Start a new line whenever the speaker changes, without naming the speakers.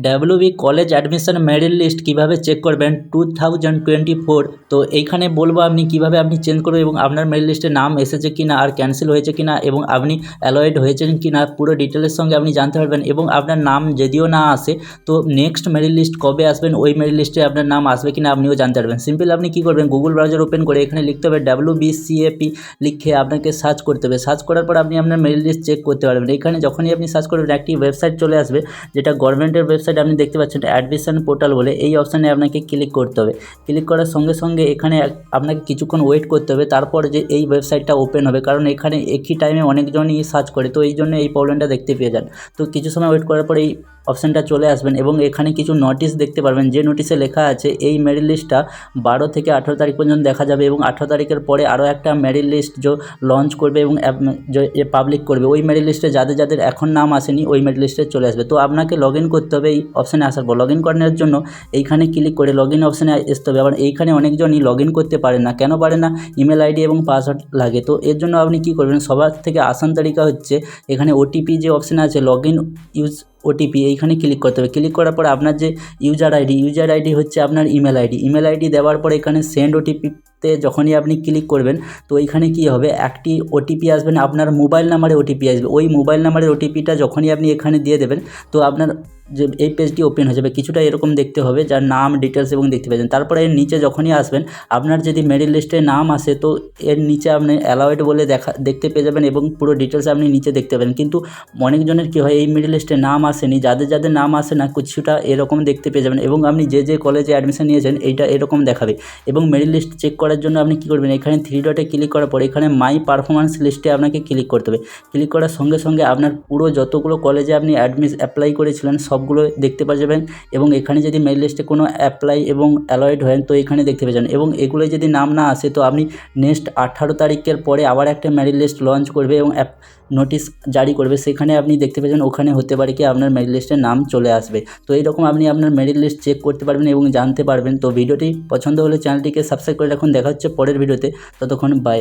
WB college admission merit list কীভাবে check করবেন 2024। তো এইখানে বলবো আপনি কীভাবে আপনি চেঞ্জ করবেন এবং আপনার মেরিট লিস্টে নাম এসেছে কি না, আর ক্যান্সেল হয়েছে কি না, এবং আপনি অ্যালয়েড হয়েছেন কি না, পুরো ডিটেলের সঙ্গে আপনি জানতে পারবেন। এবং আপনার নাম যদিও না আসে তো নেক্সট মেরিট লিস্ট কবে আসবেন, ওই মেরিট লিস্টে আপনার নাম আসবে কি না আপনিও জানতে পারবেন। সিম্পল আপনি কী করবেন, গুগল ব্রাউজার ওপেন করে এখানে লিখতে হবে WBCAP লিখে আপনাকে সার্চ করতে হবে। সার্চ করার পর আপনি আপনার মেরিট লিস্ট চেক করতে পারবেন। এখানে যখনই আপনি সার্চ করবেন একটি ওয়েবসাইট চলে আসবে, যেটা গভর্নমেন্টের ওয়েবসাইট আপনি দেখতে পাচ্ছেন অ্যাডমিশন পোর্টাল বলে। এই অপশানে আপনাকে ক্লিক করতে হবে। ক্লিক করার সঙ্গে সঙ্গে এখানে আপনাকে কিছুক্ষণ ওয়েট করতে হবে, তারপর যে এই ওয়েবসাইটটা ওপেন হবে। কারণ এখানে একই টাইমে অনেকজনই সার্চ করে, তো এই জন্য এই প্রবলেমটা দেখতে পেয়ে যান। তো কিছু সময় ওয়েট করার পর এই অপশানটা চলে আসবেন এবং এখানে কিছু নোটিশ দেখতে পারবেন, যে নোটিশে লেখা আছে এই মেরিট লিস্টটা 12 থেকে 18 তারিখ পর্যন্ত দেখা যাবে এবং 18 তারিখের পরে আরও একটা মেরিট লিস্ট যে লঞ্চ করবে এবং পাবলিক করবে। ওই মেরিট লিস্টে যাদের যাদের এখন নাম আসেনি ওই মেরিট লিস্টে চলে আসবে। তো আপনাকে লগ ইন করতে হবে এই অপশানে আসার পর। লগ ইন করানোর জন্য এইখানে ক্লিক করে লগ ইন অপশানে আসতে হবে। আবার এইখানে অনেকজনই লগ ইন করতে পারেন না। কেন পারে না? ইমেল আইডি এবং পাসওয়ার্ড লাগে। তো এর জন্য আপনি কী করবেন, সবার থেকে আসান তালিকা হচ্ছে এখানে ওটিপি যে অপশান আছে লগ ইন ইউজ ওটিপি, এইখানে ক্লিক করতে হবে। ক্লিক করার পর আপনার যে ইউজার আইডি হচ্ছে আপনার ইমেল আইডি দেওয়ার পর এখানে সেন্ড ওটিপিতে যখনই আপনি ক্লিক করবেন তো এইখানে কী হবে, একটি ওটিপি আসবে না, আপনার মোবাইল নাম্বারে ওটিপি আসবে। ওই মোবাইল নাম্বারের ওটিপিটা যখনই আপনি এখানে দিয়ে দেবেন তো আপনার যে এই পেজটি ওপেন হয়ে যাবে। কিছুটা এরকম দেখতে হবে, যার নাম ডিটেলস এবং দেখতে পাচ্ছেন। তারপরে এর নিচে যখনই আসবেন আপনার যদি মেরিট লিস্টে নাম আসে তো এর নিচে আপনি অ্যালাউড বলে দেখতে পেয়ে যাবেন এবং পুরো ডিটেলস আপনি নিচে দেখতে পাবেন। কিন্তু অনেকজনের কী হয়, এই মেরিট লিস্টে নাম আসেনি, যাদের যাদের নাম আসে না কিছুটা এরকম দেখতে পেয়ে যাবেন এবং আপনি যে কলেজে অ্যাডমিশন নিয়েছেন এইটা এরকম দেখাবে। এবং মেরিট লিস্ট চেক করার জন্য আপনি কী করবেন, এখানে 3 ডটে ক্লিক করার পর এখানে মাই পারফরমেন্স লিস্টে আপনাকে ক্লিক করতে হবে। ক্লিক করার সঙ্গে সঙ্গে আপনার পুরো যতগুলো কলেজে আপনি অ্যাপ্লাই করেছিলেন সবগুলো দেখতে পাওয়া যাবেন। এবং এখানে যদি মেরিট লিস্টে কোনো অ্যাপ্লাই এবং অ্যালয়েড হয় তো এখানে দেখতে পেয়ে যাবেন। এবং এগুলো যদি নাম না আসে তো আপনি নেক্সট 18 তারিখের পরে আবার একটা মেরিট লিস্ট লঞ্চ করবে এবং নোটিশ জারি করবে, সেখানে আপনি দেখতে পাচ্ছেন ওখানে হতে পারে কি আপনার মেরিট লিস্টে নাম চলে আসবে। তো এইরকম আপনি আপনার মেরিট লিস্ট চেক করতে পারবেন এবং জানতে পারবেন। তো ভিডিওটি পছন্দ হলে চ্যানেলটিকে সাবস্ক্রাইব করে রাখুন। দেখা হচ্ছে পরের ভিডিওতে, ততক্ষণ বাই।